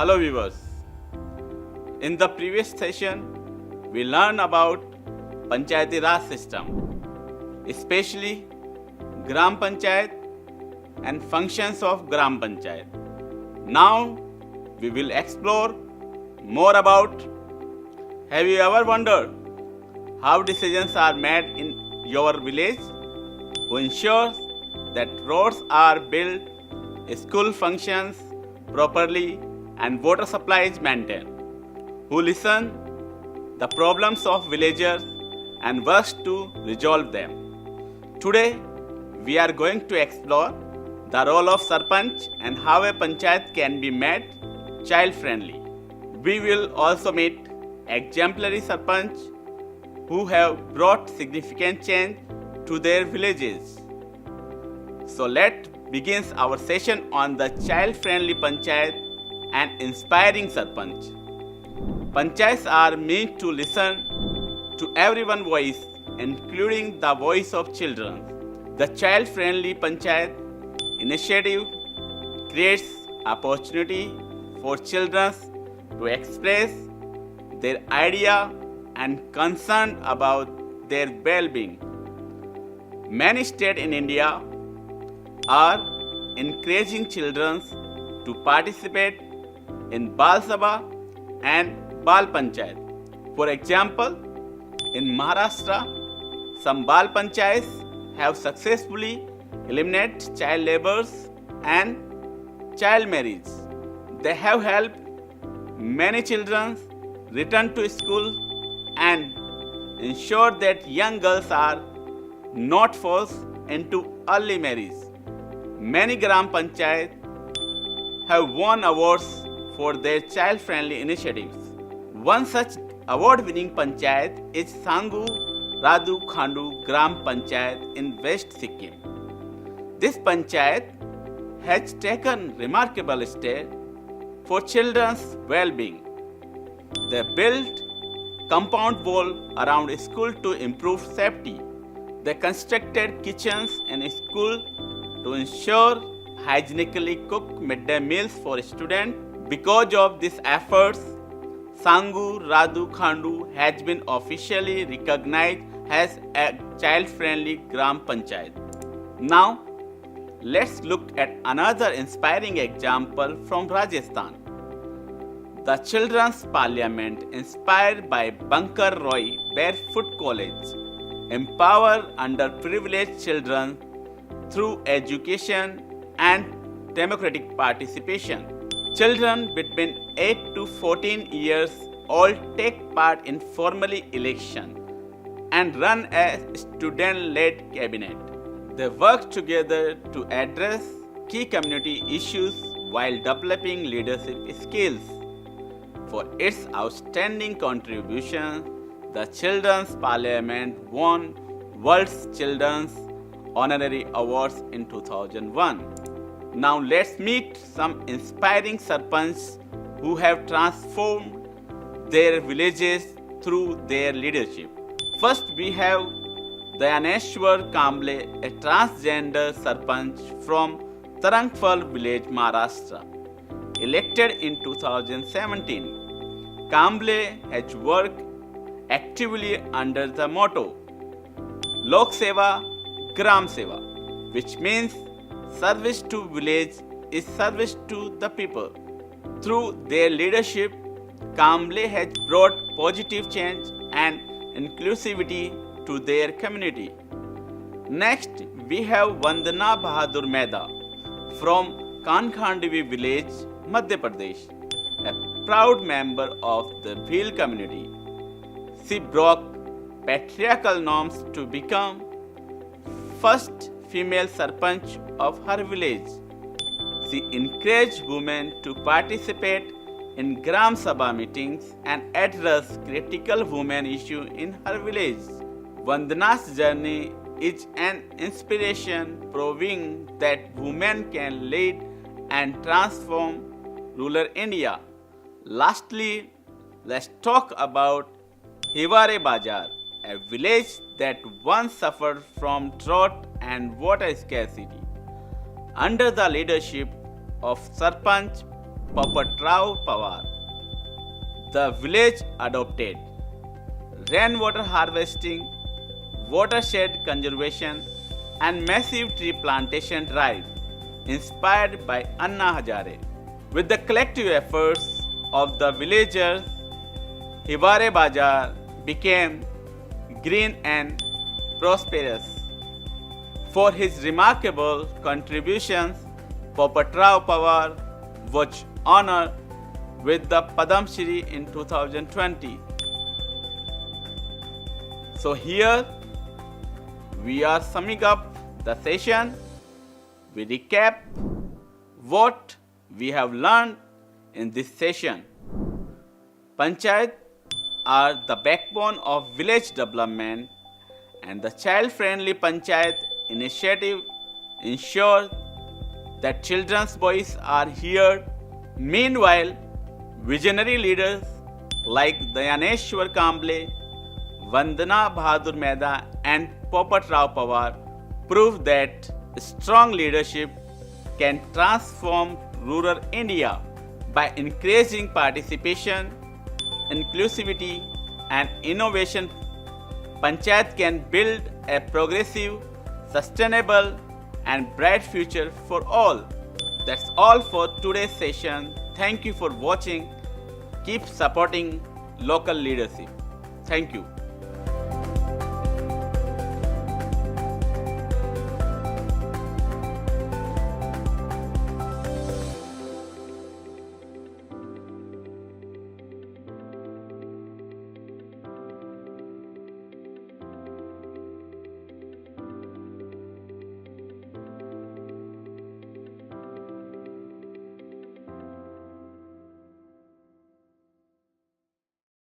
Hello viewers. In the previous session, we learned about Panchayati Raj system, especially Gram Panchayat and functions of Gram Panchayat. Now we will explore more about, have you ever wondered how decisions are made in your village? Who ensures that roads are built, school functions properly and water supply is maintained? Who listen the problems of villagers and works to resolve them? Today we are going to explore the role of Sarpanch and how a panchayat can be made child friendly. We will also meet exemplary Sarpanch who have brought significant change to their villages. So let's begin our session on the child-friendly panchayat and inspiring Sarpanch. Panchayats are meant to listen to everyone's voice, including the voice of children. The child-friendly panchayat initiative creates opportunity for children to express their idea and concern about their well-being. Many states in India are encouraging children to participate in Bal Sabha and Bal Panchayat. For example, in Maharashtra, some Bal Panchayats have successfully eliminated child labor and child marriage. They have helped many children return to school and ensure that young girls are not forced into early marriage. Many Gram Panchayats have won awards for their child-friendly initiatives. One such award-winning panchayat is Sangu Radu Khandu Gram Panchayat in West Sikkim. This panchayat has taken remarkable steps for children's well-being. They built compound wall around school to improve safety. They constructed kitchens in school to ensure hygienically cooked midday meals for students. Because of these efforts, Sangu Radu Khandu has been officially recognized as a child-friendly Gram Panchayat. Now, let's look at another inspiring example from Rajasthan. The Children's Parliament, inspired by Bankar Roy Barefoot College, empower underprivileged children through education and democratic participation. Children between 8 to 14 years old take part in formal election and run a student-led cabinet. They work together to address key community issues while developing leadership skills. For its outstanding contribution, the Children's Parliament won World's Children's Honorary Awards in 2001. Now let's meet some inspiring Sarpanchs who have transformed their villages through their leadership. First we have Dayaneshwar Kamble, a transgender Sarpanch from Tarangfal village, Maharashtra. Elected in 2017, Kamble has worked actively under the motto Lok Seva Gram Seva, which means service to village is service to the people. Through their leadership, Kamble has brought positive change and inclusivity to their community. Next, we have Vandana Bahadur Mehta from Kankhandevi village, Madhya Pradesh, a proud member of the Bhil community. She broke patriarchal norms to become first female Sarpanch of her village. She encouraged women to participate in Gram Sabha meetings and address critical women issues in her village. Vandana's journey is an inspiration proving that women can lead and transform rural India. Lastly, let's talk about Hiware Bazar, a village that once suffered from drought and water scarcity. Under the leadership of Sarpanch Popatrao Pawar. The village adopted rainwater harvesting, watershed conservation, and massive tree plantation drive inspired by Anna Hazare. With the collective efforts of the villagers, Hiware Bazar became green and prosperous. For his remarkable contributions, Popatrao Pawar was honored with the Padam Shri in 2020. So here we are summing up the session. We recap what we have learned in this session. Panchayat are the backbone of village development, and the child-friendly Panchayat initiative ensures that children's voices are heard. Meanwhile, visionary leaders like Dayaneshwar Kamble, Vandana Bahadur Mehta, and Popatrao Pawar prove that strong leadership can transform rural India by increasing participation, inclusivity, and innovation. Panchayat can build a progressive, sustainable, and bright future for all. That's all for today's session. Thank you for watching. Keep supporting local leadership. Thank you.